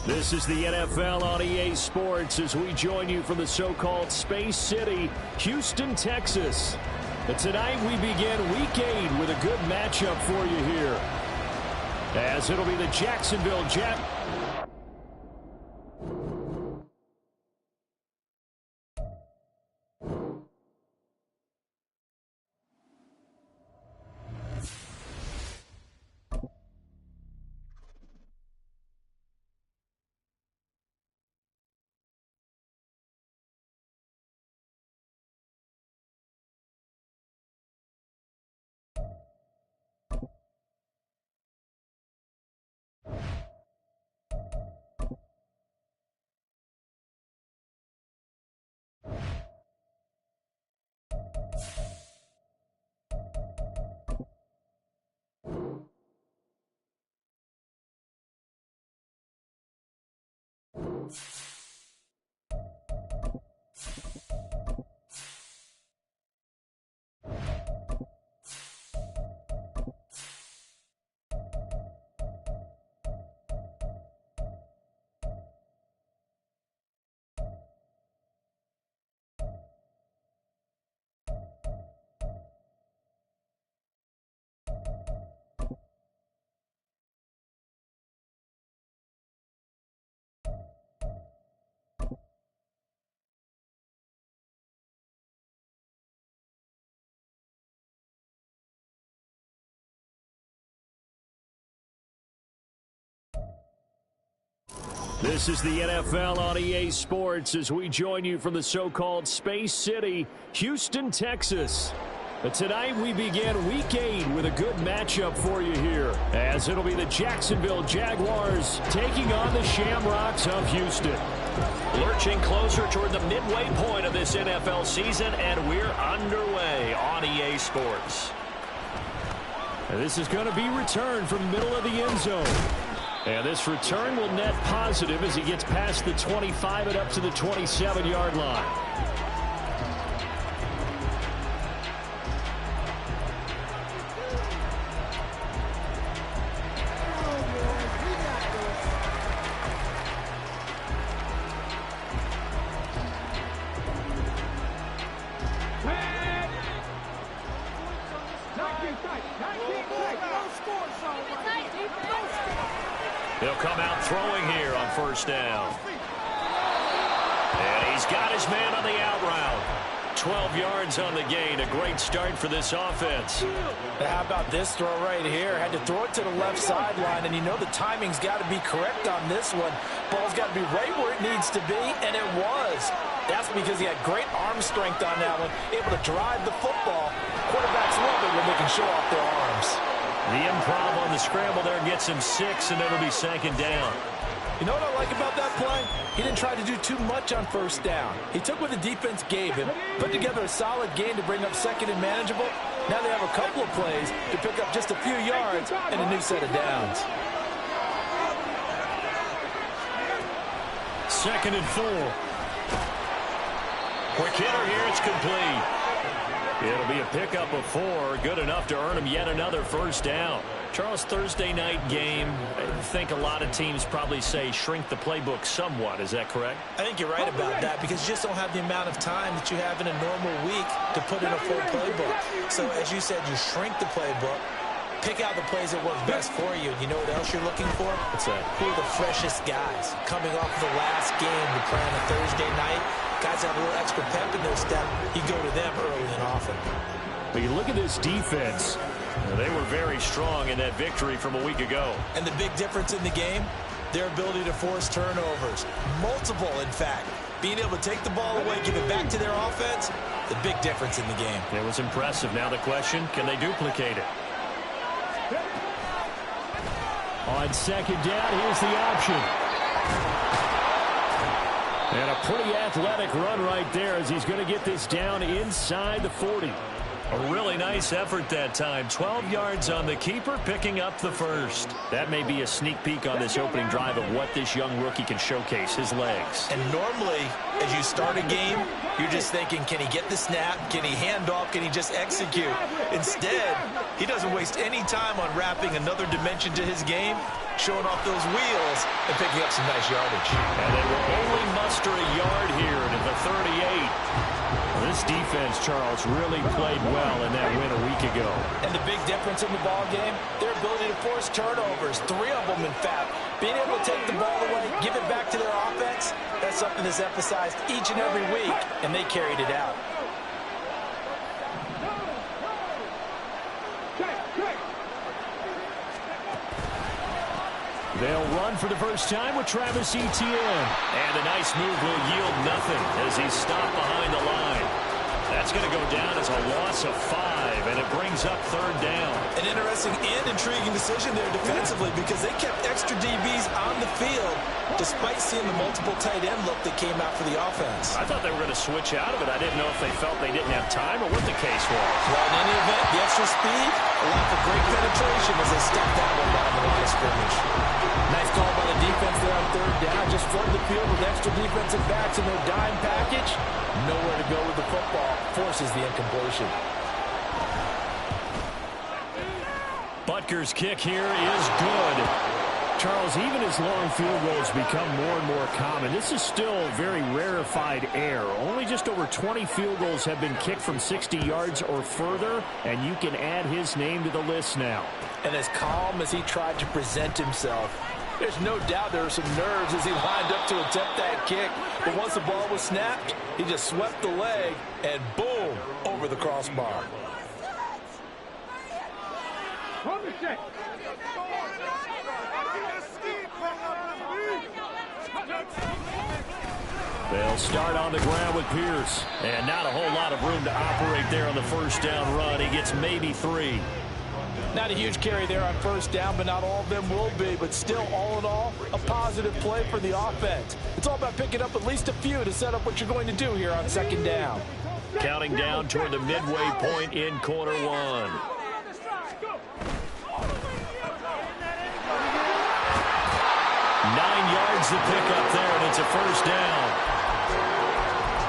This is the NFL on EA Sports as we join you from the so-called Space City, Houston, Texas. But tonight we begin Week 8 with a good matchup for you here, as it'll be the Jacksonville Jaguars. This is the NFL on EA Sports as we join you from the so-called Space City, Houston, Texas. But tonight we begin Week 8 with a good matchup for you here, as it'll be the Jacksonville Jaguars taking on the Shamrocks of Houston. Lurching closer toward the midway point of this NFL season, and we're underway on EA Sports. And this is going to be returned from the middle of the end zone. And this return will net positive as he gets past the 25 and up to the 27-yard line. He'll come out throwing here on first down. And he's got his man on the out route. 12 yards on the gain. A great start for this offense. How about this throw right here? Had to throw it to the left sideline, and you know the timing's got to be correct on this one. Ball's got to be right where it needs to be, and it was. That's because he had great arm strength on that one, able to drive the football. Quarterbacks love it when they can show off their arms. The improv on the scramble there gets him 6, and it'll be second down. You know what I like about that play? He didn't try to do too much on first down. He took what the defense gave him, put together a solid gain to bring up second and manageable. Now they have a couple of plays to pick up just a few yards and a new set of downs. Second and 4. Quick hitter here, it's complete. It'll be a pickup of 4, good enough to earn him yet another first down. Charles, Thursday night game, I think a lot of teams probably say shrink the playbook somewhat. Is that correct? I think you're right about that because you just don't have the amount of time that you have in a normal week to put in a full playbook. So, as you said, you shrink the playbook. Pick out the plays that work best for you. You know what else you're looking for? What's that? Who are the freshest guys coming off of the last game to play on a Thursday night? Guys have a little extra pep in their step. You go to them early and often. But you look at this defense. They were very strong in that victory from a week ago. And the big difference in the game, their ability to force turnovers. Multiple, in fact. Being able to take the ball away, give it back to their offense, the big difference in the game. It was impressive. Now the question, can they duplicate it? On second down, here's the option. And a pretty athletic run right there as he's going to get this down inside the 40. A really nice effort that time. 12 yards on the keeper, picking up the first. That may be a sneak peek on this opening drive of what this young rookie can showcase, his legs. And normally, as you start a game, you're just thinking, can he get the snap? Can he hand off? Can he just execute? Instead, he doesn't waste any time on wrapping another dimension to his game, showing off those wheels, and picking up some nice yardage. And they will only muster a yard here to the 38. This defense, Charles, really played well in that win a week ago. And the big difference in the ball game, their ability to force turnovers, 3 of them, in fact. Being able to take the ball away, give it back to their offense, that's something that's emphasized each and every week, and they carried it out. They'll run for the first time with Travis Etienne. And a nice move will yield nothing as he's stopped behind the line. That's going to go down as a loss of 5, and it brings up third down. An interesting and intriguing decision there defensively because they kept extra DBs on the field despite seeing the multiple tight end look that came out for the offense. I thought they were going to switch out of it. I didn't know if they felt they didn't have time or what the case was. Well, in any event, the extra speed allowed for great penetration as they stepped that one down the line of scrimmage. Nice call by the defense there on third down. Just flood the field with extra defensive backs in their dime package. Nowhere to go with the football. Forces the incompletion. Butker's kick here is good. Charles, even as long field goals become more and more common, this is still very rarefied air. Only just over 20 field goals have been kicked from 60 yards or further, and you can add his name to the list now. And as calm as he tried to present himself, there's no doubt there were some nerves as he lined up to attempt that kick. But once the ball was snapped, he just swept the leg, and boom, over the crossbar. They'll start on the ground with Pierce. And not a whole lot of room to operate there on the first down run. He gets maybe 3. Not a huge carry there on first down, but not all of them will be. But still, all in all, a positive play for the offense. It's all about picking up at least a few to set up what you're going to do here on second down. Counting down toward the midway point in quarter 1. 9 yards to pick up there, and it's a first down.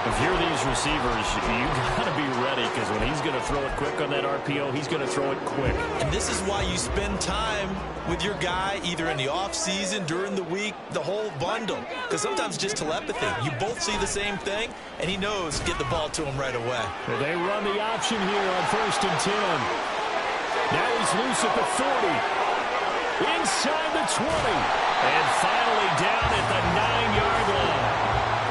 If you're these receivers, you got to be ready because when he's going to throw it quick on that RPO, he's going to throw it quick. And this is why you spend time with your guy either in the offseason, during the week, the whole bundle. Because sometimes it's just telepathy. You both see the same thing, and he knows get the ball to him right away. Well, they run the option here on 1st and 10. Now he's loose at the 40. Inside the 20. And finally down at the 9-yard line.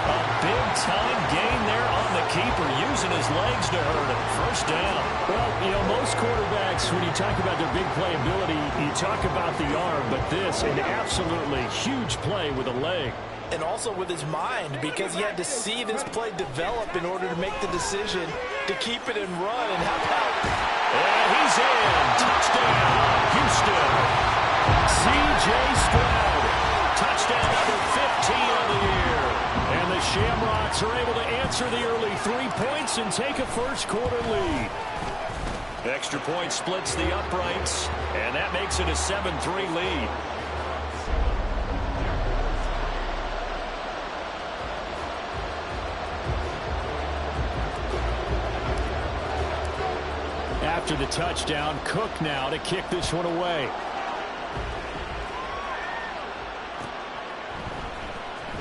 A big-time gain there on the keeper, using his legs to hurt him. First down. Well, you know, most quarterbacks, when you talk about their big playability, you talk about the arm, but this, an absolutely huge play with a leg. And also with his mind, because he had to see this play develop in order to make the decision to keep it and run. And how about... And he's in. Touchdown, Houston. C.J. Stroud. Touchdown number 15 on the year. And the Shamrocks are able to answer the early 3 points and take a first-quarter lead. Extra point splits the uprights, and that makes it a 7-3 lead. After the touchdown, Cook now to kick this one away.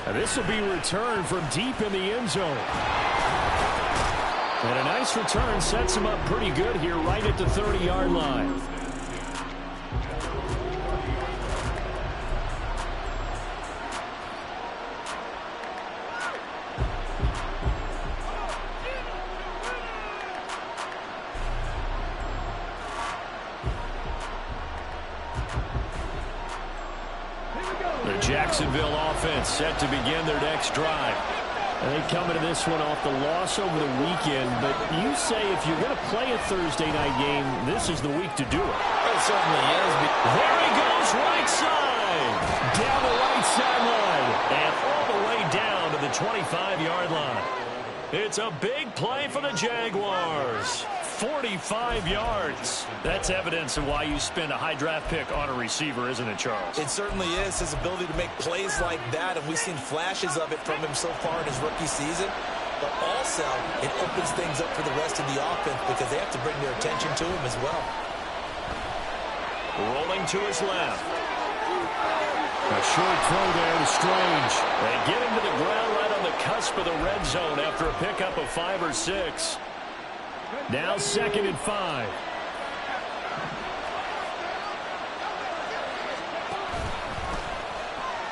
Now this will be returned from deep in the end zone. And a nice return sets him up pretty good here right at the 30-yard line. The Jacksonville offense set to begin their next drive. And they come into this one off the loss over the weekend, but you say if you're going to play a Thursday night game, this is the week to do it. It certainly is. There he goes, right side. Down the right sideline. And all the way down to the 25-yard line. It's a big play for the Jaguars. 45 yards. That's evidence of why you spend a high draft pick on a receiver, isn't it, Charles? It certainly is. His ability to make plays like that, and we've seen flashes of it from him so far in his rookie season. But also, it opens things up for the rest of the offense because they have to bring their attention to him as well. Rolling to his left. A short throw there to Strange. They get him to the ground right on the cusp of the red zone after a pickup of 5 or 6. Now 2nd and 5.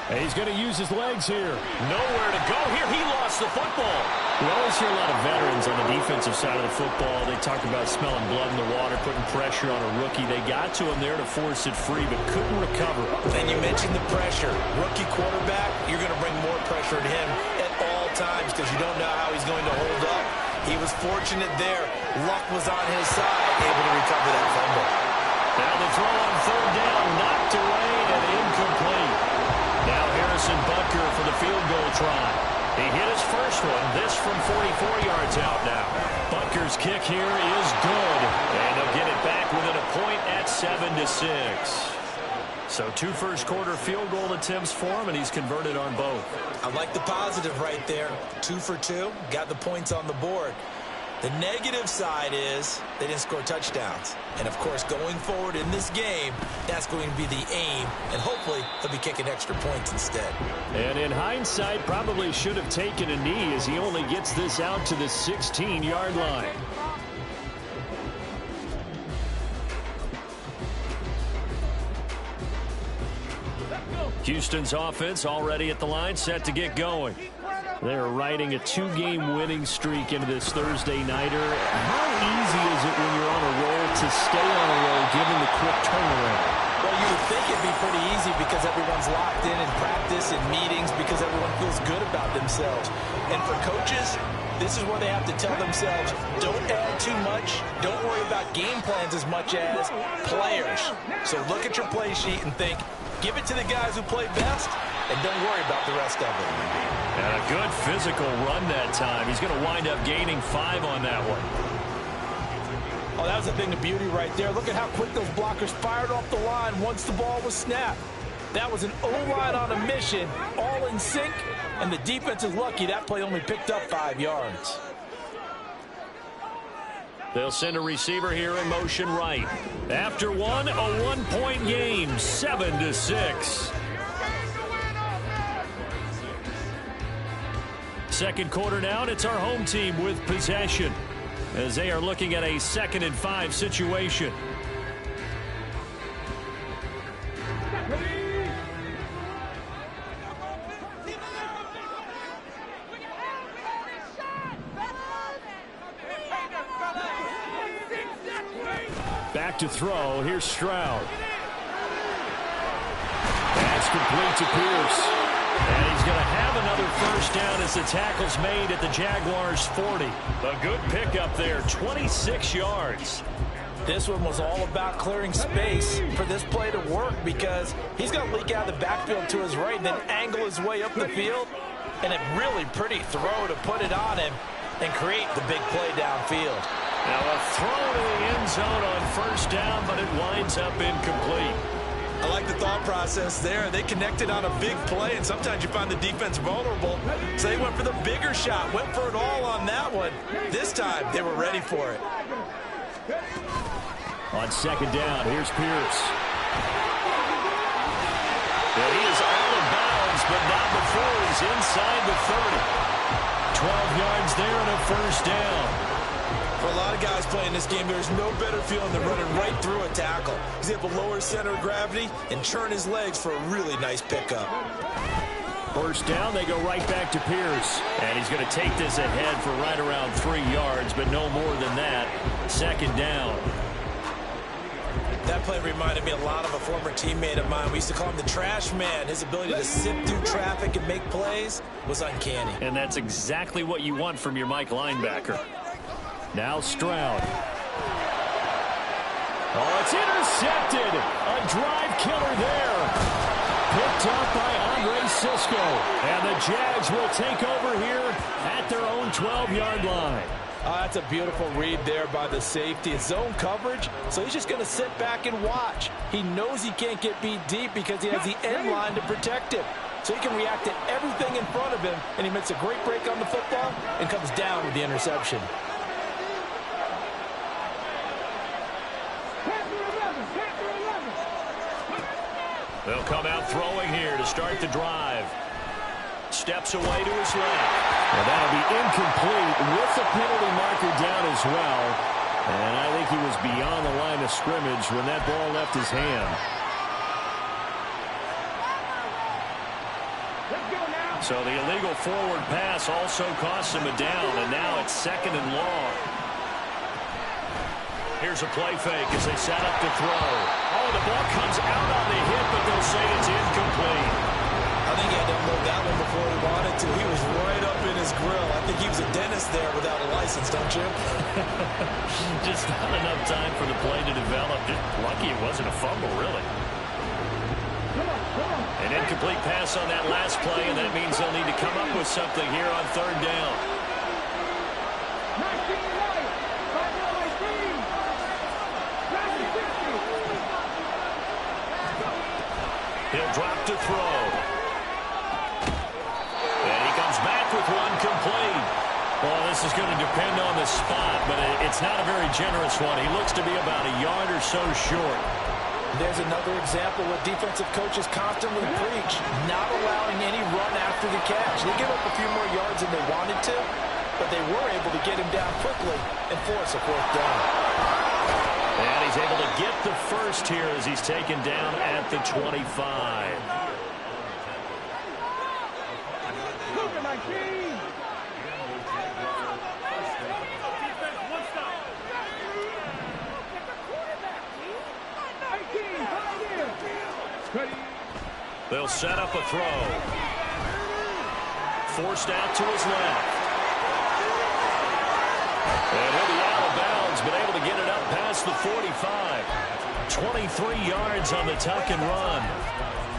And he's going to use his legs here. Nowhere to go here. He lost the football. We always hear a lot of veterans on the defensive side of the football. They talk about smelling blood in the water, putting pressure on a rookie. They got to him there to force it free, but couldn't recover. And you mentioned the pressure. Rookie quarterback, you're going to bring more pressure to him at all times because you don't know how he's going to hold up. He was fortunate there. Luck was on his side, able to recover that fumble. Now the throw on 3rd down, knocked away and incomplete. Now Harrison Butker for the field goal try. He hit his first one, this from 44 yards out now. Butker's kick here is good, and they'll get it back within a point at 7-6. So 2 first-quarter field goal attempts for him, and he's converted on both. I like the positive right there. 2 for 2, got the points on the board. The negative side is they didn't score touchdowns. And, of course, going forward in this game, that's going to be the aim, and hopefully he'll be kicking extra points instead. And in hindsight, probably should have taken a knee as he only gets this out to the 16-yard line. Houston's offense already at the line, set to get going. They're riding a 2-game winning streak into this Thursday nighter. How easy is it when you're on a roll to stay on a roll given the quick turnaround? Well, you would think it'd be pretty easy because everyone's locked in practice and meetings because everyone feels good about themselves. And for coaches, this is where they have to tell themselves, don't add too much. Don't worry about game plans as much as players. So look at your play sheet and think, give it to the guys who play best, and don't worry about the rest of it. And a good physical run that time. He's going to wind up gaining 5 on that one. Oh, that was a thing of beauty right there. Look at how quick those blockers fired off the line once the ball was snapped. That was an O-line on a mission, all in sync, and the defense is lucky that play only picked up 5 yards. They'll send a receiver here in motion right. After one, a 1-point game, 7-6. Second quarter now, and it's our home team with possession as they are looking at a 2nd and 5 situation. Back to throw. Here's Stroud. That's complete to Pierce. And he's going to have another first down as the tackle's made at the Jaguars' 40. A good pickup there, 26 yards. This one was all about clearing space for this play to work because he's going to leak out of the backfield to his right and then angle his way up the field. And a really pretty throw to put it on him and create the big play downfield. Now a throw to the end zone on first down, but it winds up incomplete. I like the thought process there. They connected on a big play, and sometimes you find the defense vulnerable. So they went for the bigger shot, went for it all on that one. This time, they were ready for it. On second down, here's Pierce. And he is out of bounds, but not before he's inside the 30. 12 yards there and a first down. For a lot of guys playing this game, there's no better feeling than running right through a tackle. He's able to lower his center of gravity and churn his legs for a really nice pickup. First down, they go right back to Pierce. And he's going to take this ahead for right around 3 yards, but no more than that. Second down. That play reminded me a lot of a former teammate of mine. We used to call him the trash man. His ability to sift through traffic and make plays was uncanny. And that's exactly what you want from your Mike linebacker. Now Stroud. Oh, it's intercepted. A drive killer there. Picked up by Andre Cisco. And the Jags will take over here at their own 12-yard line. That's a beautiful read there by the safety. It's zone coverage, so he's just going to sit back and watch. He knows he can't get beat deep because he has the end line to protect him. So he can react to everything in front of him, and he makes a great break on the football and comes down with the interception. They'll come out throwing here to start the drive. Steps away to his left. And that'll be incomplete with the penalty marker down as well. And I think he was beyond the line of scrimmage when that ball left his hand. So the illegal forward pass also costs him a down, and now it's 2nd and long. Here's a play fake as they set up to throw. Oh, the ball comes out on the hit, but they'll say it's incomplete. I think he had to unload that one before he wanted to. He was right up in his grill. I think he was a dentist there without a license, don't you? Just not enough time for the play to develop. Just lucky it wasn't a fumble, really. An incomplete pass on that last play, and that means they'll need to come up with something here on 3rd down. He'll drop to throw. And he comes back with one complete. Well, this is going to depend on the spot, but it's not a very generous one. He looks to be about a yard or so short. There's another example what defensive coaches constantly preach, not allowing any run after the catch. They give up a few more yards than they wanted to, but they were able to get him down quickly and force a 4th down. And he's able to get the first here as he's taken down at the 25. They'll set up a throw. Forced out to his left. And he'll be out of bounds, but able to get it up past the 45. 23 yards on the tuck and run.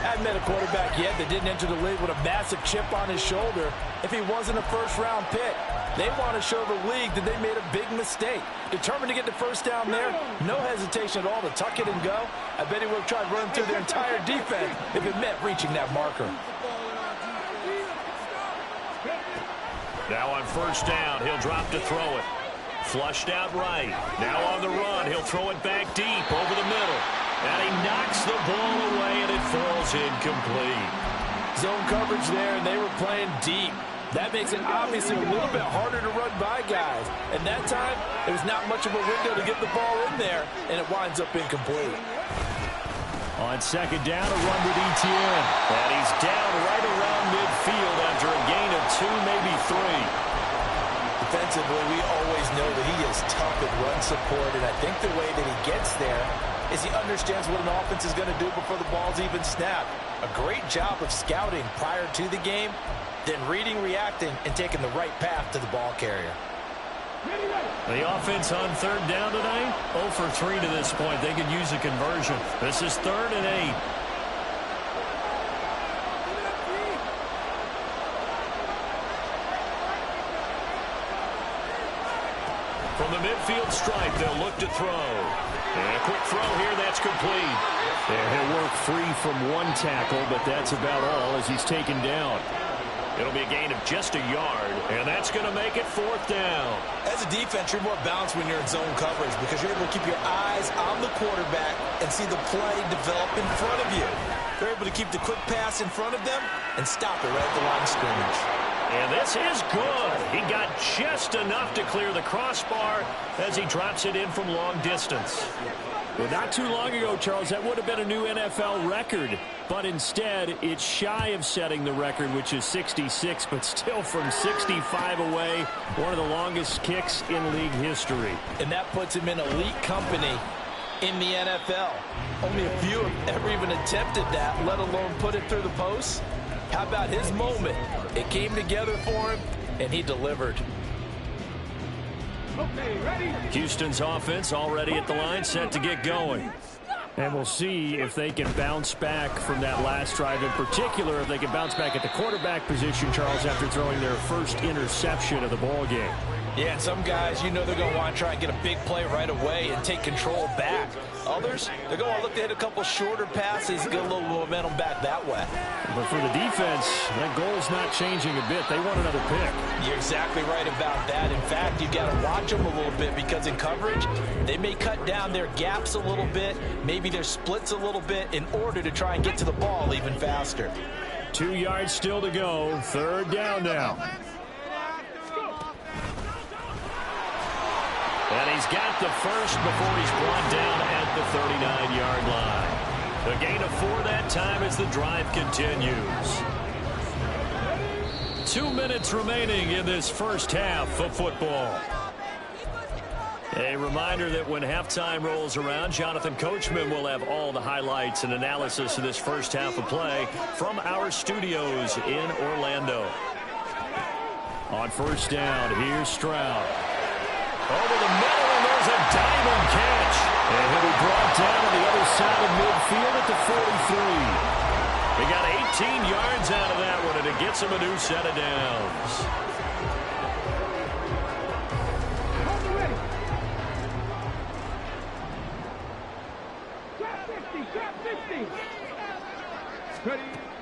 Hadn't met a quarterback yet that didn't enter the league with a massive chip on his shoulder if he wasn't a first-round pick. They want to show the league that they made a big mistake. Determined to get the first down there, no hesitation at all to tuck it and go. I bet he would have tried running through their entire defense if it meant reaching that marker. Now on 1st down, he'll drop to throw it. Flushed out right. Now on the run, he'll throw it back deep over the middle. And he knocks the ball away, and it falls incomplete. Zone coverage there, and they were playing deep. That makes it obviously a little bit harder to run by guys. And that time, there's not much of a window to get the ball in there, and it winds up incomplete. On 2nd down, a run with Etienne. And he's down right around midfield after a gain of 2, maybe 3. Defensively, we always know that he is tough at run support, and I think the way that he gets there is he understands what an offense is going to do before the ball's even snapped. A great job of scouting prior to the game, then reading, reacting, and taking the right path to the ball carrier. The offense on 3rd down tonight, 0 for 3 to this point. They could use a conversion. This is 3rd and 8. From the midfield stripe, they'll look to throw. And a quick throw here, that's complete. And he'll work free from one tackle, but that's about all as he's taken down. It'll be a gain of just a yard, and that's going to make it 4th down. As a defense, you're more balanced when you're in zone coverage because you're able to keep your eyes on the quarterback and see the play develop in front of you. They're able to keep the quick pass in front of them and stop it right at the line of scrimmage. And this is good. He got just enough to clear the crossbar as he drops it in from long distance. Well, not too long ago, Charles, that would have been a new NFL record. But instead, it's shy of setting the record, which is 66, but still from 65 away, one of the longest kicks in league history. And that puts him in elite company in the NFL. Only a few have ever even attempted that, let alone put it through the post. How about his moment? It came together for him, and he delivered. Houston's offense already at the line, set to get going. And we'll see if they can bounce back from that last drive, in particular if they can bounce back at the quarterback position, Charles, after throwing their first interception of the ball game. Yeah, and some guys, you know they're going to want to try and get a big play right away and take control back. Others, they're going to look to hit a couple shorter passes and get a little momentum back that way. But for the defense, that goal's not changing a bit. They want another pick. You're exactly right about that. In fact, you've got to watch them a little bit because in coverage, they may cut down their gaps a little bit, maybe their splits a little bit in order to try and get to the ball even faster. 2 yards still to go. Third down now. And he's got the first before he's brought down at the 39-yard line. A gain of 4 that time as the drive continues. 2 minutes remaining in this first half of football. A reminder that when halftime rolls around, Jonathan Coachman will have all the highlights and analysis of this first half of play from our studios in Orlando. On first down, here's Stroud. Over the middle, and there's a diamond catch. And he'll be brought down on the other side of midfield at the 43. He got 18 yards out of that one, and it gets him a new set of downs.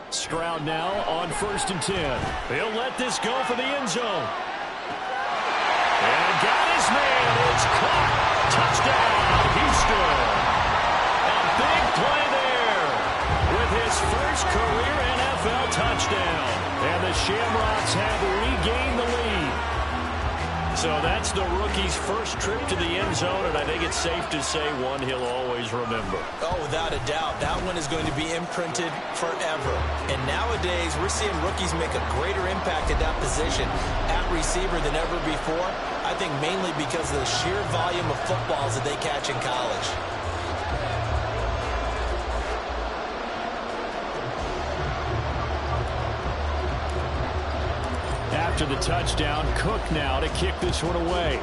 Stroud now on 1st and 10. He'll let this go for the end zone. And got his man. It's caught. Touchdown, Houston. A big play there with his first career NFL touchdown. And the Shamrocks have regained the lead. So that's the rookie's first trip to the end zone, and I think it's safe to say one he'll always remember. Oh, without a doubt. That one is going to be imprinted forever. And nowadays, we're seeing rookies make a greater impact at that position at receiver than ever before. I think mainly because of the sheer volume of footballs that they catch in college. After the touchdown, Cook now to kick this one away.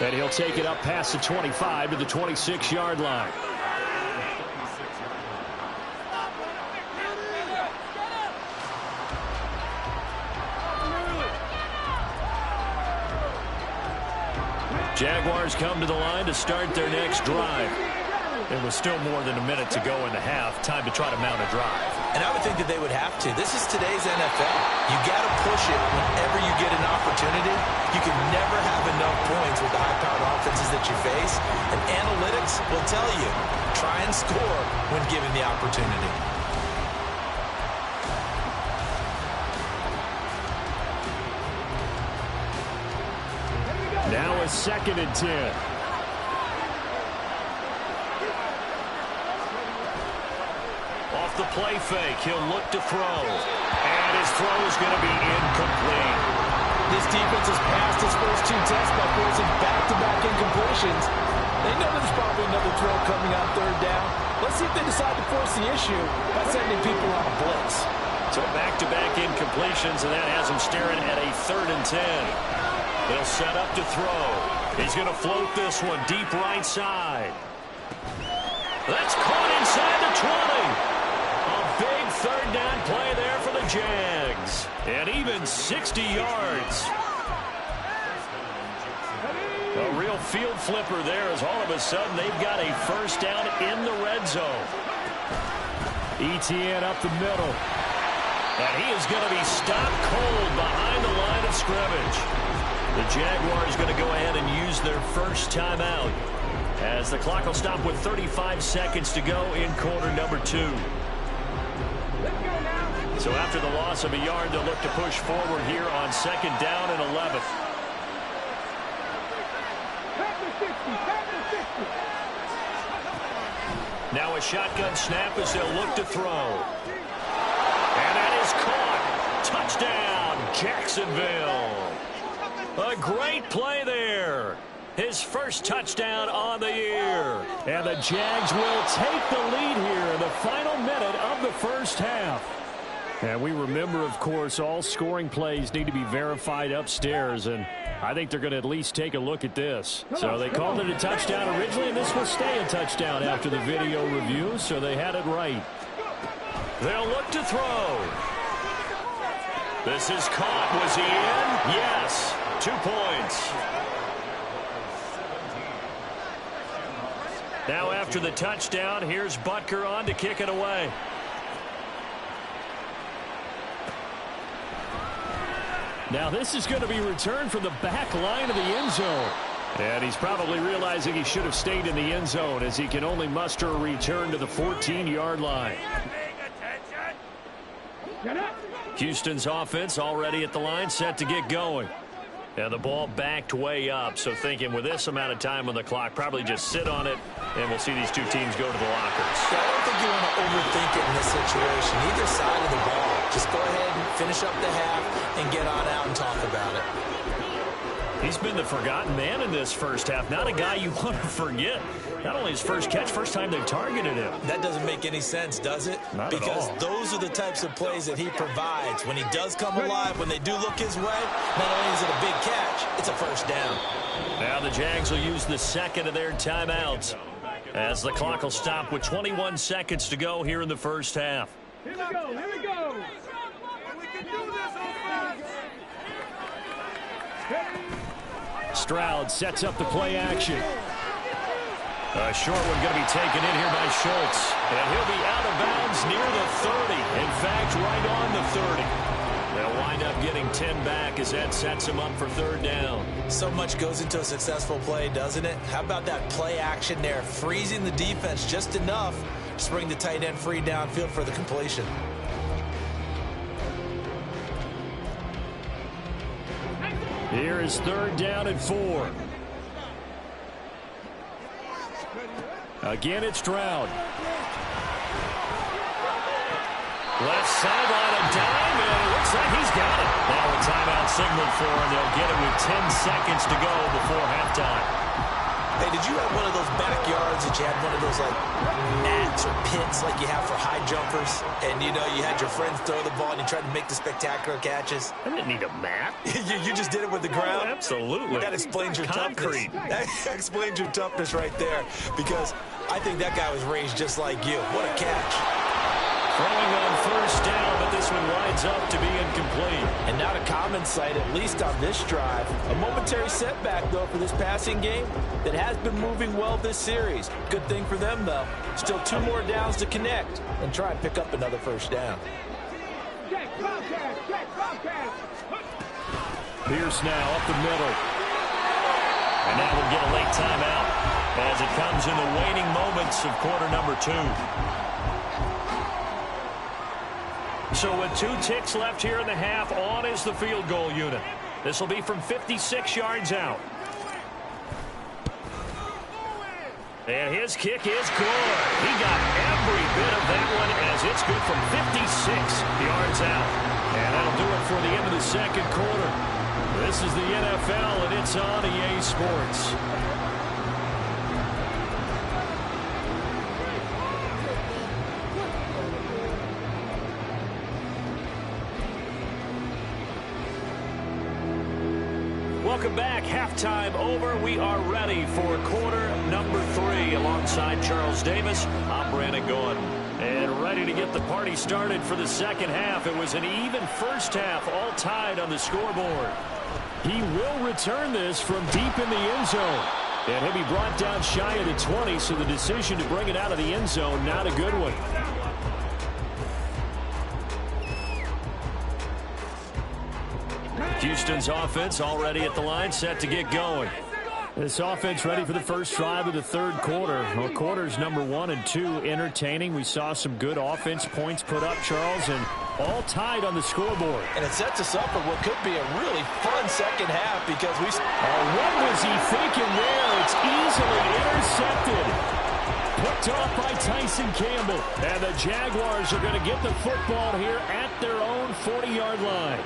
And he'll take it up past the 25 to the 26-yard line. Jaguars come to the line to start their next drive. It was still more than a minute to go in the half. Time to try to mount a drive. And I would think that they would have to. This is today's NFL. You got to push it whenever you get an opportunity. You can never have enough points with the high-powered offenses that you face. And analytics will tell you, try and score when given the opportunity. Now a 2nd and 10. Off the play fake, he'll look to throw. And his throw is going to be incomplete. This defense has passed its first 2 tests by forcing back-to-back incompletions. They know there's probably another throw coming on 3rd down. Let's see if they decide to force the issue by sending people on a blitz. So back-to-back incompletions, and that has him staring at a 3rd and 10. They'll set up to throw. He's going to float this one deep right side. That's caught inside the 20. A big 3rd down play there for the Jags. And even 60 yards. A real field flipper there as all of a sudden they've got a 1st down in the red zone. Etienne up the middle. And he is going to be stopped cold behind the line of scrimmage. The Jaguars going to go ahead and use their first timeout. as the clock will stop with 35 seconds to go in quarter number 2. So after the loss of a yard, they'll look to push forward here on 2nd down and 11. Now a shotgun snap as they'll look to throw. And that is caught. Touchdown, Jacksonville. A great play there. His first touchdown on the year. And the Jags will take the lead here in the final minute of the first half. And we remember, of course, all scoring plays need to be verified upstairs, and I think they're going to at least take a look at this. So they called it a touchdown originally, and this will stay a touchdown after the video review, so they had it right. They'll look to throw. This is caught. Was he in? Yes. 2 points. Now after the touchdown, here's Butker on to kick it away. Now this is going to be returned from the back line of the end zone. And he's probably realizing he should have stayed in the end zone as he can only muster a return to the 14-yard line. Houston's offense already at the line, set to get going. And the ball backed way up, so thinking with this amount of time on the clock, probably just sit on it, and we'll see these two teams go to the lockers. Yeah, I don't think you want to overthink it in this situation. Either side of the ball. Just go ahead and finish up the half and get on out and talk about it. He's been the forgotten man in this first half. Not a guy you want to forget. Not only his first catch, first time they've targeted him. That doesn't make any sense, does it? Not because at all. Those are the types of plays that he provides. When he does come alive, when they do look his way, not only is it a big catch, it's a first down. Now the Jags will use the second of their timeouts as the clock will stop with 21 seconds to go here in the first half. Here we go, here we go. We can do this, offense. Stroud sets up the play action. A short one going to be taken in here by Schultz. And he'll be out of bounds near the 30. In fact, right on the 30. They'll wind up getting 10 back as that sets him up for 3rd down. So much goes into a successful play, doesn't it? How about that play action there? Freezing the defense just enough to bring the tight end free downfield for the completion. Here is 3rd down and 4. Again, it's Stroud. Left sideline, a dime, and it looks like he's got it. Now a timeout signal for him. They'll get it with 10 seconds to go before halftime. Hey, did you have one of those backyards that you had one of those, like, mats or pits like you have for high jumpers? And, you know, you had your friends throw the ball and you tried to make the spectacular catches? I didn't need a mat. you just did it with the ground? Oh, absolutely. That explains your concrete. Toughness. That explains your toughness right there, because I think that guy was raised just like you. What a catch. Throwing on 1st down, but this one winds up to be incomplete. And not a common sight, at least on this drive. A momentary setback, though, for this passing game that has been moving well this series. Good thing for them, though. Still 2 more downs to connect and try and pick up another 1st down. Pierce now up the middle. And now we'll get a late timeout as it comes in the waning moments of quarter number 2. So with 2 ticks left here in the half, on is the field goal unit. This will be from 56 yards out. And his kick is good. He got every bit of that one as it's good from 56 yards out. And that'll do it for the end of the 2nd quarter. This is the NFL, and it's on EA Sports. Welcome back. Halftime over. We are ready for quarter number 3 alongside Charles Davis. I'm Brandon Gaudin. And ready to get the party started for the 2nd half. It was an even first half, all tied on the scoreboard. He will return this from deep in the end zone. And he'll be brought down shy of the 20, so the decision to bring it out of the end zone, not a good one. Houston's offense already at the line, set to get going. This offense ready for the first drive of the third quarter. Well, quarters number 1 and 2 entertaining. We saw some good offense points put up, Charles, and all tied on the scoreboard. And it sets us up for what could be a really fun second half because we... what was he thinking there? It's easily intercepted. Picked off by Tyson Campbell. And the Jaguars are going to get the football here at their own 40-yard line.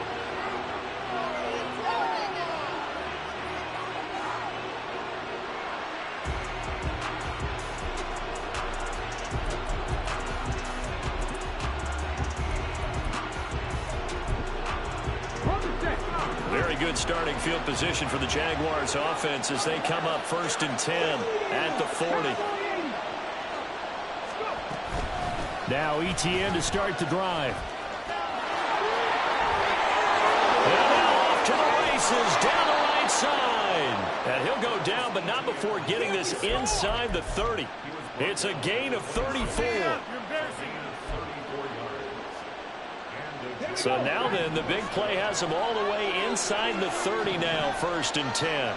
Very good starting field position for the Jaguars offense as they come up 1st and 10 at the 40. Now Etienne to start the drive. And now off to the races down the right side. And he'll go down, but not before getting this inside the 30. It's a gain of 34. So now then, the big play has him all the way inside the 30 now, 1st and 10.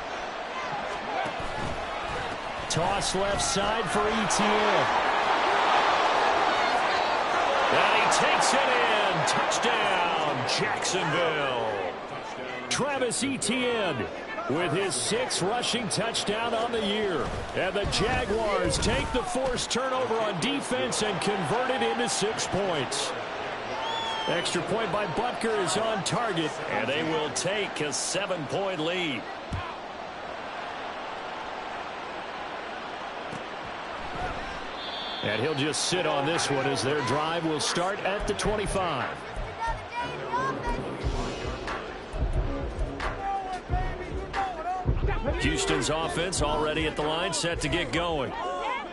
Toss left side for Etienne. And he takes it in. Touchdown, Jacksonville. Travis Etienne with his 6th rushing touchdown on the year. And the Jaguars take the forced turnover on defense and convert it into 6 points. Extra point by Butker is on target, and they will take a 7-point lead. And he'll just sit on this one as their drive will start at the 25. Houston's offense already at the line, set to get going.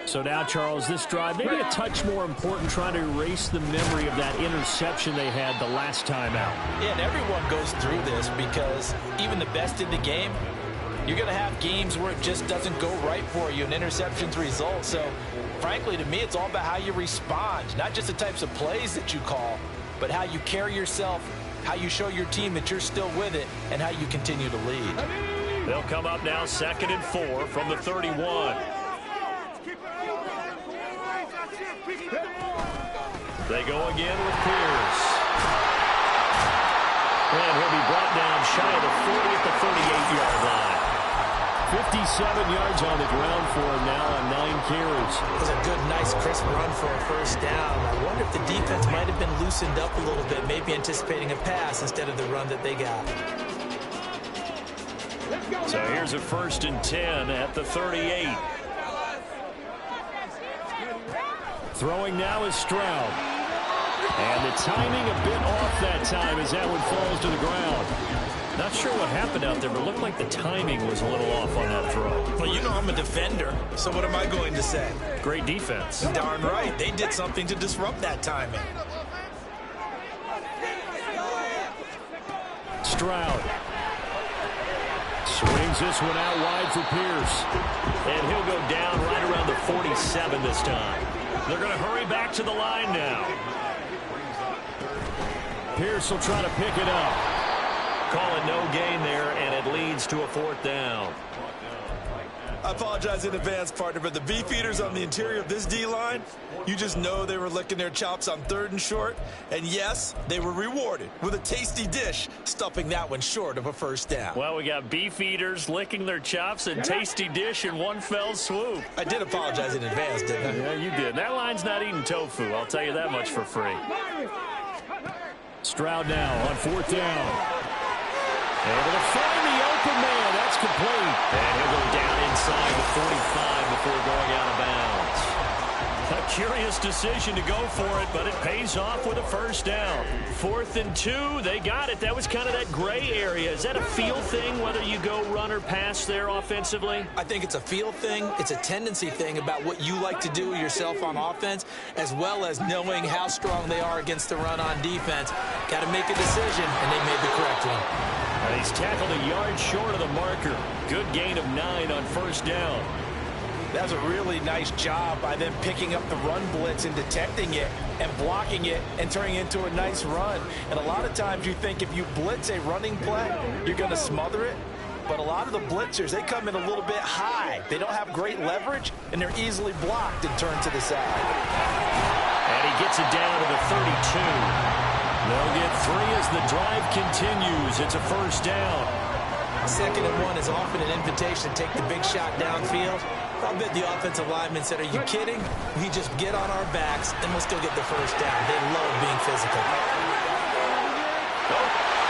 So now, Charles, this drive maybe a touch more important, trying to erase the memory of that interception they had the last time out. Yeah, and everyone goes through this because even the best in the game, you're going to have games where it just doesn't go right for you and interceptions result. So, frankly, to me, it's all about how you respond, not just the types of plays that you call, but how you carry yourself, how you show your team that you're still with it, and how you continue to lead. They'll come up now 2nd and 4 from the 31. They go again with Pierce. And he'll be brought down shy of the 40 at the 38-yard line. 57 yards on the ground for him now on 9 carries. It was a good, nice, crisp run for a first down. I wonder if the defense might have been loosened up a little bit, maybe anticipating a pass instead of the run that they got. So here's a 1st and 10 at the 38. Throwing now is Stroud. And the timing a bit off that time as that one falls to the ground. Not sure what happened out there, but it looked like the timing was a little off on that throw. Well, you know I'm a defender, so what am I going to say? Great defense. Darn right. They did something to disrupt that timing. Stroud. Swings this one out wide for Pierce. And he'll go down right around the 47 this time. They're going to hurry back to the line now. Pierce will try to pick it up. Call it no gain there, and it leads to a 4th down. I apologize in advance, partner, but the beefeaters on the interior of this D-line, you just know they were licking their chops on 3rd and short. And yes, they were rewarded with a tasty dish, stuffing that one short of a first down. Well, we got beefeaters licking their chops and tasty dish in one fell swoop. I did apologize in advance, didn't I? Yeah, you did. That line's not eating tofu, I'll tell you that much for free. Stroud now on 4th down. Able to find the open man. That's complete. And he'll go down inside the 45 before going out of bounds. A curious decision to go for it, but it pays off with a first down. 4th and 2. They got it. That was kind of that gray area. Is that a feel thing, whether you go run or pass there offensively? I think it's a feel thing. It's a tendency thing about what you like to do yourself on offense, as well as knowing how strong they are against the run on defense. Got to make a decision, and they made the correct one. And he's tackled a yard short of the marker. Good gain of 9 on first down. That's a really nice job by them picking up the run blitz and detecting it and blocking it and turning it into a nice run. And a lot of times you think if you blitz a running play, you're going to smother it. but a lot of the blitzers, they come in a little bit high. They don't have great leverage, and they're easily blocked and turned to the side. And he gets it down to the 32. They'll get 3 as the drive continues. It's a first down. 2nd and 1 is often an invitation to take the big shot downfield. I bet the offensive lineman said, are you kidding? We just get on our backs, and we'll still get the first down. They love being physical. Oh,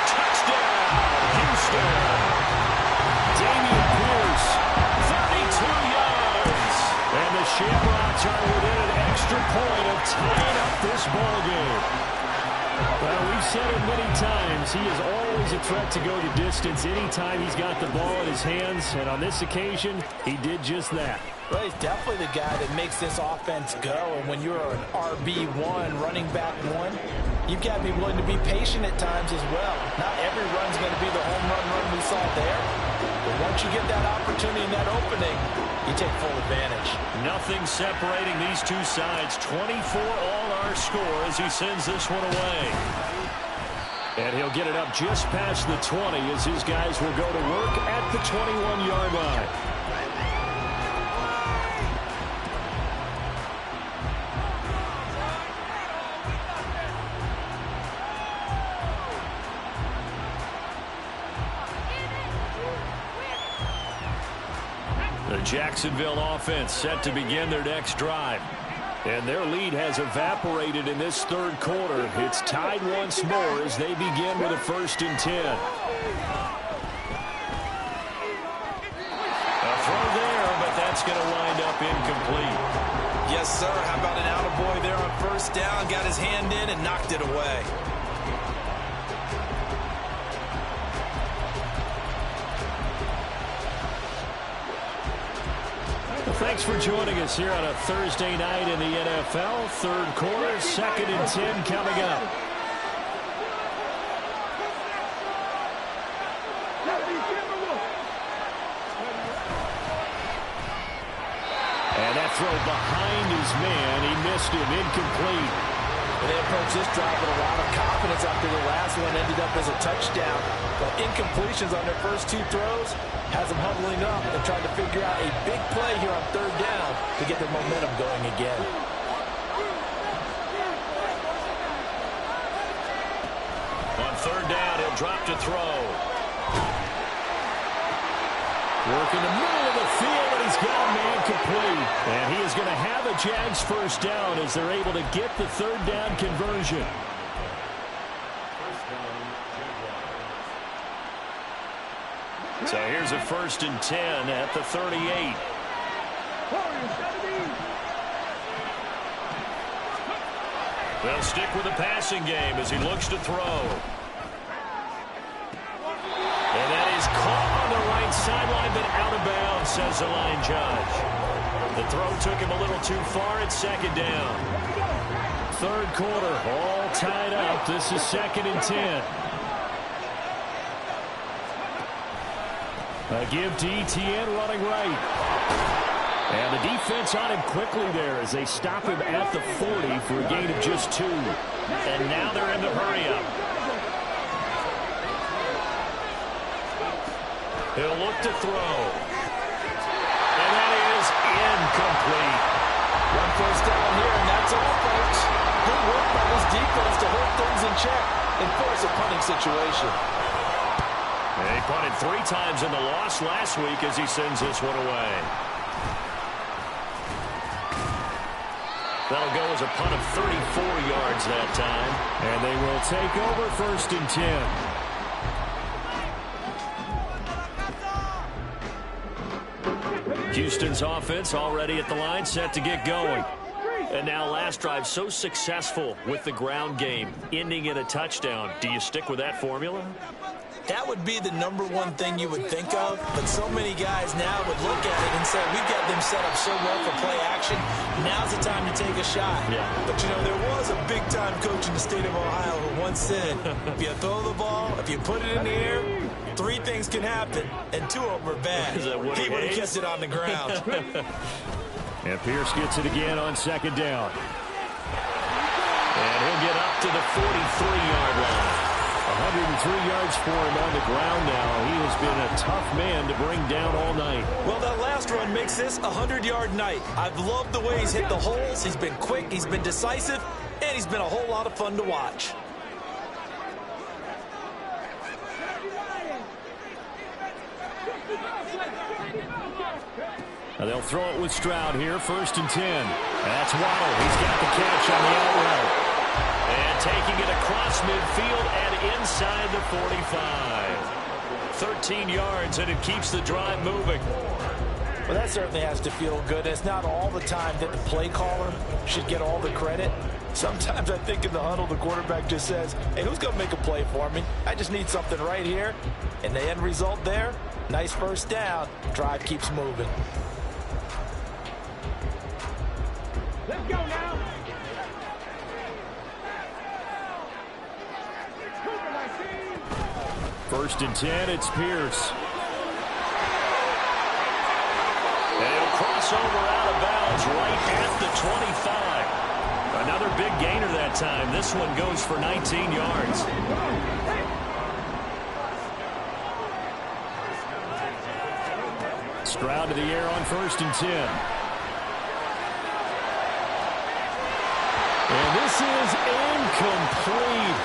touchdown, Houston. Dameon Pierce, 32 yards. And the Shamrocks are within an extra point of tying up this ballgame. Well, we've said it many times. He is always a threat to go the distance anytime he's got the ball in his hands. And on this occasion, he did just that. Well, he's definitely the guy that makes this offense go. And when you're an RB1, running back 1, you've got to be willing to be patient at times as well. Not every run's going to be the home run we saw there. But once you get that opportunity and that opening, you take full advantage. Nothing separating these two sides. 24 all our score as he sends this one away. And he'll get it up just past the 20 as his guys will go to work at the 21-yard line. The Jacksonville offense set to begin their next drive. And their lead has evaporated in this third quarter. It's tied once more as they begin with a 1st and 10. A throw there, but that's going to wind up incomplete. Yes, sir. How about an attaboy there on 1st down? Got his hand in and knocked it away. Thanks for joining us here on a Thursday night in the NFL. Third quarter, 2nd and 10 coming up. And that throw behind his man. He missed him. Incomplete. They approached this drive with a lot of confidence after the last one ended up as a touchdown. But incompletions on their first 2 throws has them huddling up and trying to figure out a big play here on 3rd down to get their momentum going again. On 3rd down, he'll drop to throw. Work in the middle of the field, and he's got a man complete. And he is going to have a Jags first down as they're able to get the 3rd down conversion. So here's a 1st and 10 at the 38. They'll stick with the passing game as he looks to throw. And that is caught on the right sideline, but out of bounds, says the line judge. The throw took him a little too far at 2nd down. 3rd quarter, all tied up. This is 2nd and 10. A give to Etienne running right. And the defense on him quickly there as they stop him at the 40 for a gain of just 2. And now they're in the hurry-up. He'll look to throw. And that is incomplete. 1 first down here, and that's all, folks. Good work by this defense to hold things in check and force a punting situation. He punted 3 times in the loss last week as he sends this one away. That'll go as a punt of 34 yards that time. And they will take over 1st and 10. Houston's offense already at the line, set to get going. And now last drive so successful with the ground game, ending in a touchdown. Do you stick with that formula? That would be the #1 thing you would think of, but so many guys now would look at it and say, we've got them set up so well for play action. Now's the time to take a shot. Yeah. But, you know, there was a big-time coach in the state of Ohio who once said, if you throw the ball, if you put it in the air, 3 things can happen, and 2 of them are bad. Is that Woody he would have Hayes? kept it on the ground. And Pierce gets it again on 2nd down. And he'll get up to the 43-yard line. 103 yards for him on the ground now. He has been a tough man to bring down all night. Well, that last run makes this a 100-yard night. I've loved the way he's hit the holes. He's been quick, he's been decisive, and he's been a whole lot of fun to watch. Now they'll throw it with Stroud here, 1st and 10. That's Waddle. He's got the catch on the out route. And taking it across midfield and inside the 45. 13 yards, and it keeps the drive moving. Well, that certainly has to feel good. It's not all the time that the play caller should get all the credit. Sometimes I think in the huddle, the quarterback just says, hey, who's going to make a play for me? I just need something right here. And the end result there, nice first down. Drive keeps moving. Let's go now. 1st and 10, it's Pierce. And he'll cross over out of bounds right at the 25. Another big gainer that time. This one goes for 19 yards. Stroud to the air on 1st and 10. And this is incomplete.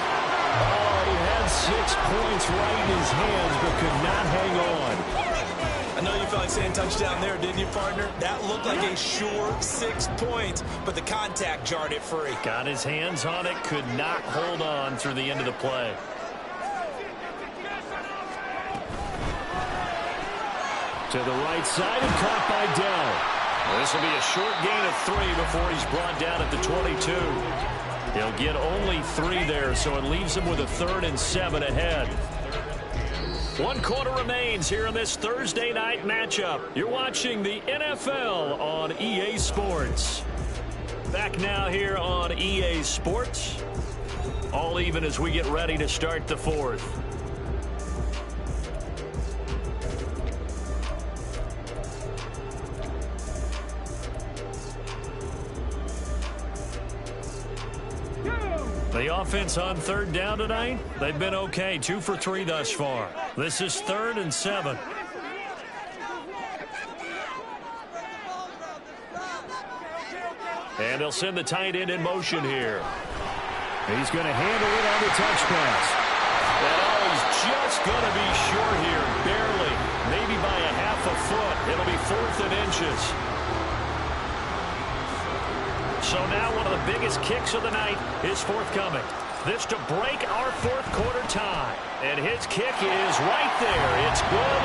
Oh, he had 6 points right in his hands, but could not hang on. I know you felt like saying touchdown there, didn't you, partner? That looked like a sure 6 points, but the contact jarred it free. Got his hands on it, could not hold on through the end of the play. To the right side and caught by Dell. This will be a short gain of 3 before he's brought down at the 22. He'll get only 3 there, so it leaves him with a 3rd and 7 ahead. 1 quarter remains here in this Thursday night matchup. You're watching the NFL on EA Sports. Back now here on EA Sports. All even as we get ready to start the 4th. The offense on 3rd down tonight, they've been okay. 2 for 3 thus far. This is 3rd and 7. And they'll send the tight end in motion here. He's going to handle it on the touch pass. And oh, he's just going to be short here, barely. Maybe by a half a foot. It'll be 4th and inches. So now one of the biggest kicks of the night is forthcoming. This to break our 4th quarter tie. And his kick is right there. It's good.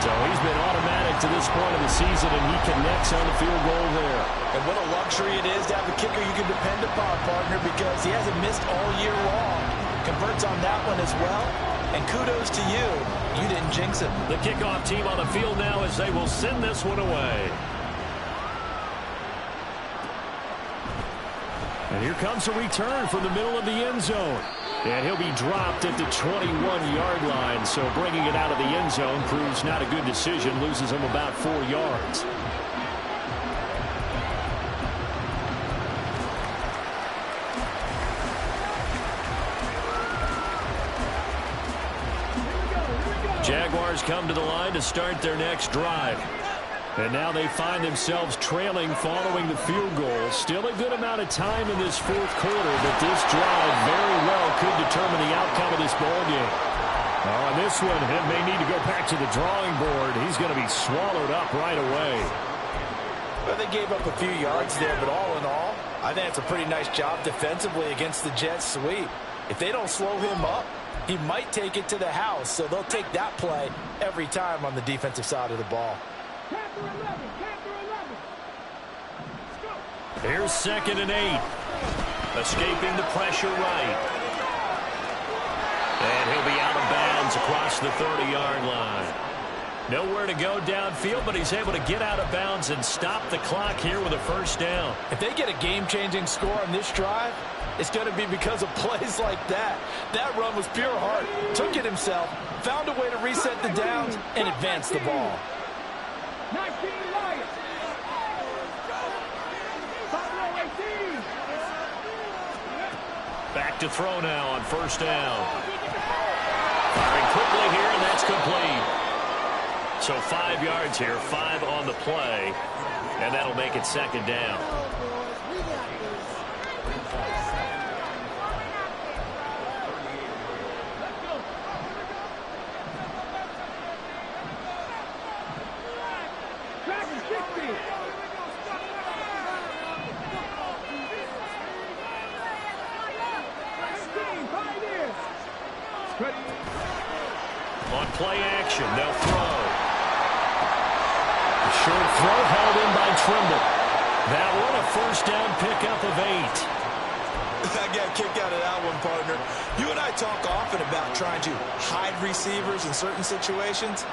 So he's been automatic to this point of the season, and he connects on the field goal there. And what a luxury it is to have a kicker you can depend upon, partner, because he hasn't missed all year long. Converts on that one as well. And kudos to you. You didn't jinx it. The kickoff team on the field now as they will send this one away. And here comes a return from the middle of the end zone. And he'll be dropped at the 21-yard line. So bringing it out of the end zone proves not a good decision. Loses him about 4 yards. Jaguars come to the line to start their next drive. And now they find themselves trailing following the field goal. Still a good amount of time in this 4th quarter, but this drive very well could determine the outcome of this ballgame. Oh, and this one, it may need to go back to the drawing board. He's going to be swallowed up right away. Well, they gave up a few yards there, but all in all, I think it's a pretty nice job defensively against the Jets sweep. If they don't slow him up, he might take it to the house, so they'll take that play every time on the defensive side of the ball. Here's 2nd and 8. Escaping the pressure right. And he'll be out of bounds across the 30-yard line. Nowhere to go downfield, but he's able to get out of bounds and stop the clock here with a 1st down. If they get a game-changing score on this drive, it's going to be because of plays like that. That run was pure heart. Took it himself, found a way to reset the downs, and advance the ball. 19 Lions. Back to throw now on 1st down. quickly here, and that's complete. So 5 yards here, 5 on the play, and that'll make it second down. On play action, they'll throw. The short throw held in by Trimble. That one a first down pickup of 8. I got a kick out of that one, partner. You and I talk often about trying to hide receivers in certain situations,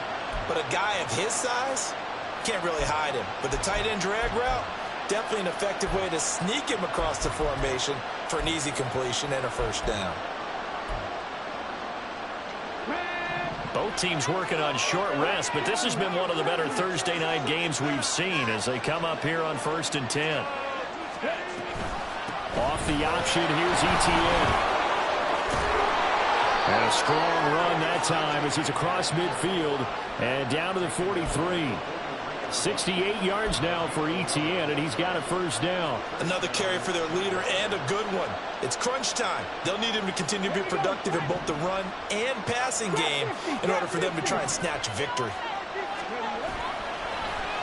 but a guy of his size can't really hide him. But the tight end drag route, definitely an effective way to sneak him across the formation for an easy completion and a first down. Both teams working on short rest, but this has been one of the better Thursday night games we've seen as they come up here on 1st and 10. Off the option, here's Etienne. And a strong run that time as it's across midfield and down to the 43. 68 yards now for Etienne, and he's got a first down. Another carry for their leader and a good one. It's crunch time. They'll need him to continue to be productive in both the run and passing game in order for them to try and snatch victory.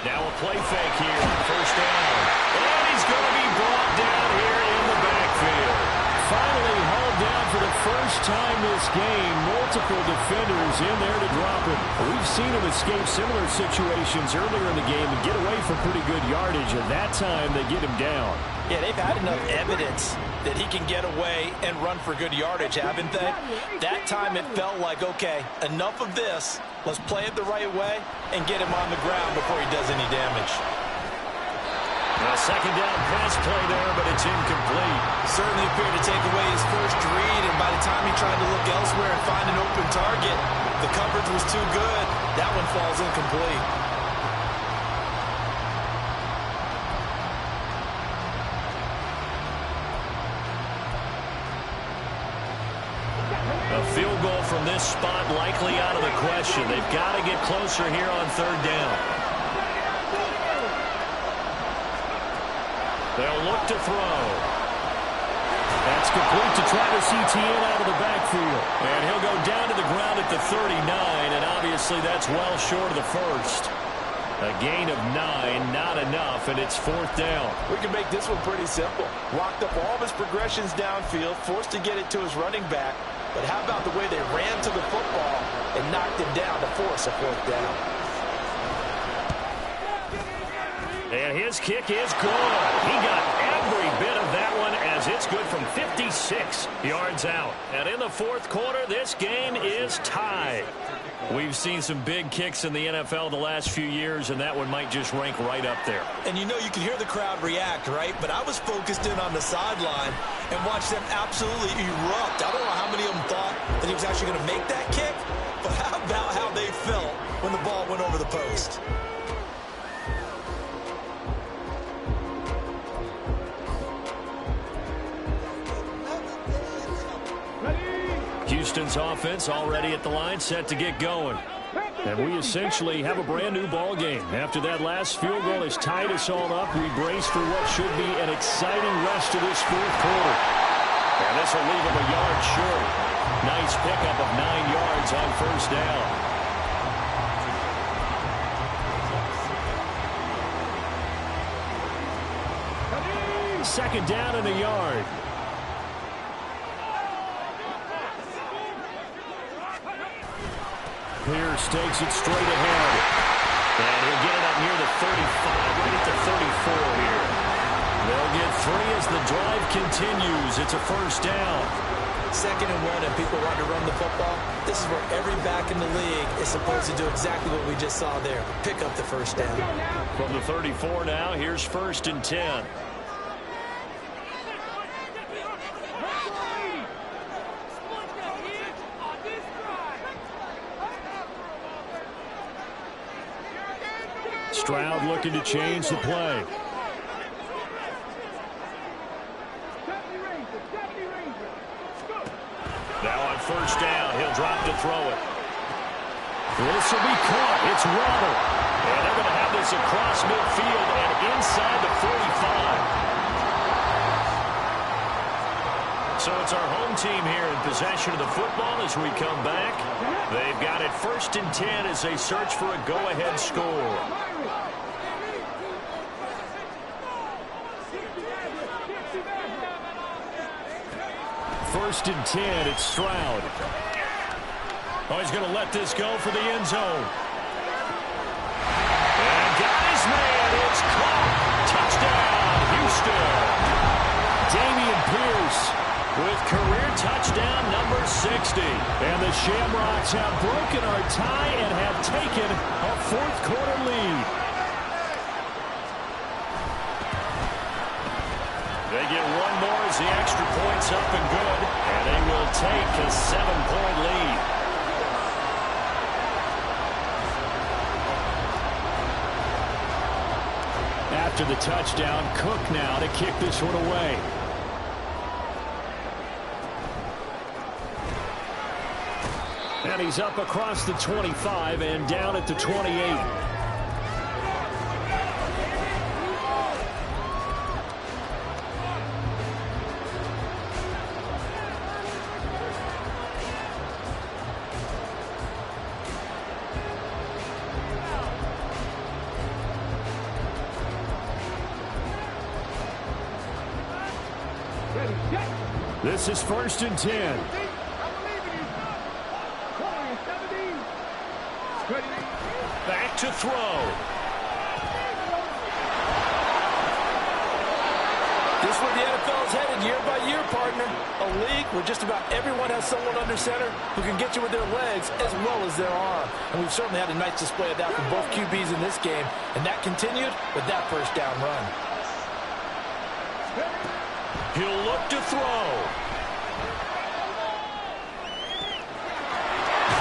Now a play fake here, first down. And he's going to be brought down here in the backfield. Finally hauled down for the first time this game. Multiple defenders in there to drop him. We've seen him escape similar situations earlier in the game and get away for pretty good yardage. And that time they get him down. Yeah, they've had enough evidence that he can get away and run for good yardage, haven't they? That time it felt like, okay, enough of this. Let's play it the right way and get him on the ground before he does any damage. A second down pass play there, but it's incomplete. Certainly appeared to take away his first read, and by the time he tried to look elsewhere and find an open target, the coverage was too good. That one falls incomplete. A field goal from this spot likely out of the question. They've got to get closer here on 3rd down. They'll look to throw. That's complete to Travis Etienne out of the backfield. And he'll go down to the ground at the 39, and obviously that's well short of the first. A gain of 9, not enough, and it's 4th down. We can make this one pretty simple. Locked up all of his progressions downfield, forced to get it to his running back. But how about the way they ran to the football and knocked him down to force a 4th down? And his kick is good. He got every bit of that one as it's good from 56 yards out. And in the 4th quarter, this game is tied. We've seen some big kicks in the NFL the last few years, and that one might just rank right up there. And you know, you can hear the crowd react, right? But I was focused in on the sideline and watched them absolutely erupt. I don't know how many of them thought that he was actually going to make that kick, but how about how they felt when the ball went over the post? Houston's offense already at the line, set to get going. And we essentially have a brand new ball game. After that last field goal has tied us all up, we brace for what should be an exciting rest of this 4th quarter. And this will leave him a yard short. Nice pickup of 9 yards on 1st down. Second down and a yard. Pierce takes it straight ahead. And he'll get it up near the 35, right at the 34 here. They'll get 3 as the drive continues. It's a first down. 2nd and 1, and people want to run the football. This is where every back in the league is supposed to do exactly what we just saw there. Pick up the first down. From the 34 now, here's 1st and 10. Stroud looking to change the play. Now on 1st down, he'll drop to throw it. This will be caught. It's Waddle. And they're going to have this across midfield and inside the 45. So it's our home team here in possession of the football as we come back. They've got it 1st and 10 as they search for a go-ahead score. First and 10, it's Stroud. Oh, he's going to let this go for the end zone. And got his man. It's caught. Touchdown, Houston. Dameon Pierce with career touchdown number 60. And the Shamrocks have broken our tie and have taken a 4th quarter lead. They get one more as the extra point's up and good. And they will take a 7-point lead. After the touchdown, Cook now to kick this one away. And he's up across the 25 and down at the 28. This is 1st and 10. Back to throw. This is where the NFL is headed year by year, partner. A league where just about everyone has someone under center who can get you with their legs as well as their arm. And we've certainly had a nice display of that from both QBs in this game. And that continued with that first down run. He'll look to throw.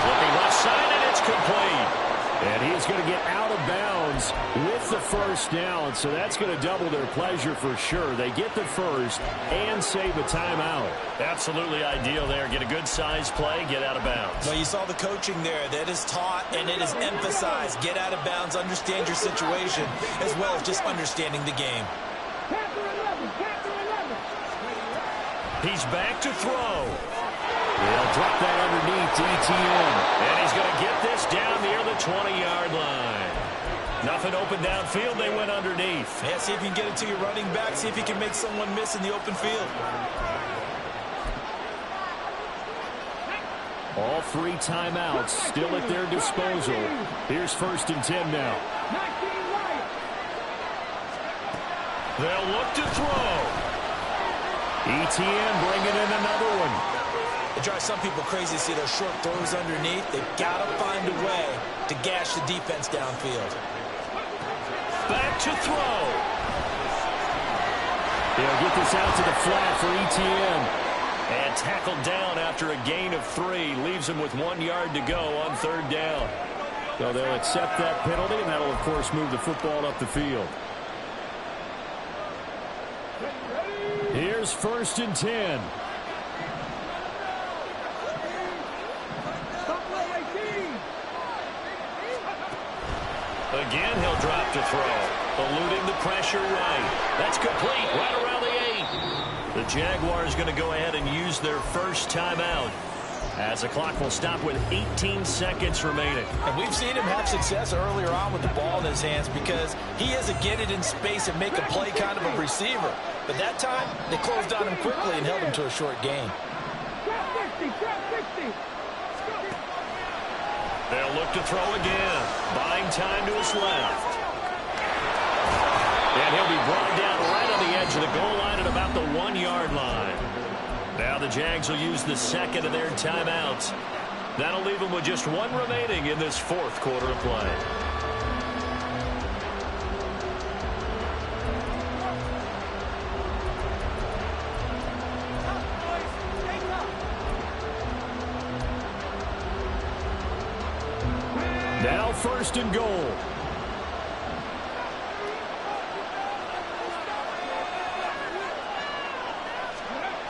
Looking left side, and it's complete. And he's going to get out of bounds with the first down, so that's going to double their pleasure for sure. They get the first and save a timeout. Absolutely ideal there. Get a good size play, get out of bounds. Well, you saw the coaching there. That is taught and it is emphasized. Get out of bounds, understand your situation, as well as just understanding the game. He's back to throw. He'll drop that underneath to ETN. And he's going to get this down near the 20-yard line. Nothing open downfield. They went underneath. Yeah, see if you can get it to your running back. See if you can make someone miss in the open field. All 3 timeouts still at their disposal. Here's 1st and 10 now. They'll look to throw. ETN bringing in another one. It drives some people crazy to see those short throws underneath. They've got to find a way to gash the defense downfield. Back to throw. He'll get this out to the flat for ETN. And tackled down after a gain of 3. Leaves him with 1 yard to go on 3rd down. So they'll accept that penalty, and that'll, of course, move the football up the field. Here's 1st and 10. Again, he'll drop to throw. Eluding the pressure right. That's complete right around the 8. The Jaguars going to go ahead and use their first timeout, as the clock will stop with 18 seconds remaining. And we've seen him have success earlier on with the ball in his hands because he is a get it in space and make a play kind of a receiver. But that time, they closed on him quickly and held him to a short gain. They'll look to throw again. Buying time to his left. And he'll be brought down right on the edge of the goal line at about the 1 yard line. Now the Jags will use the second of their timeouts. That'll leave them with just 1 remaining in this 4th quarter of play. Now 1st and goal.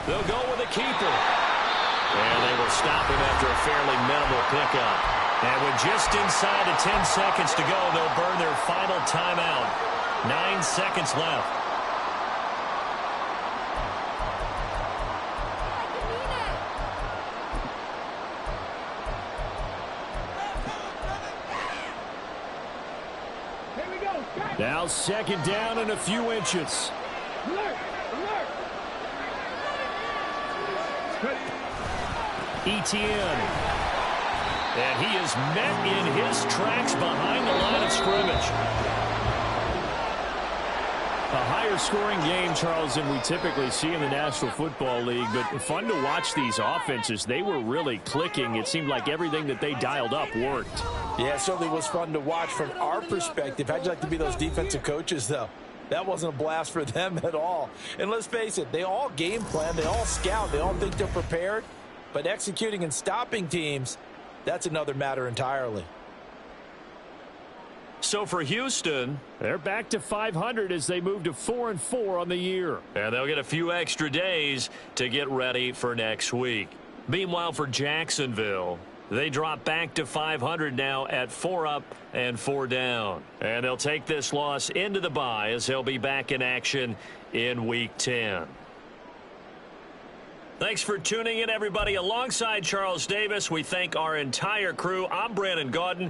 They'll go with a keeper. And they will stop him after a fairly minimal pickup. And with just inside of 10 seconds to go, they'll burn their final timeout. 9 seconds left. Now second down and a few inches. Alert! Alert! Etienne. And he is met in his tracks behind the line of scrimmage. A higher scoring game, Charles, than we typically see in the National Football League, but fun to watch these offenses. They were really clicking. It seemed like everything that they dialed up worked. Yeah, it certainly was fun to watch from our perspective. How'd you like to be those defensive coaches, though? That wasn't a blast for them at all. And let's face it, they all game plan, they all scout, they all think they're prepared, but executing and stopping teams, that's another matter entirely. So for Houston, they're back to 500 as they move to 4-4 on the year. And they'll get a few extra days to get ready for next week. Meanwhile, for Jacksonville, they drop back to 500 now at 4 up and 4 down. And they'll take this loss into the bye as they'll be back in action in Week 10. Thanks for tuning in, everybody. Alongside Charles Davis, we thank our entire crew. I'm Brandon Gaudin.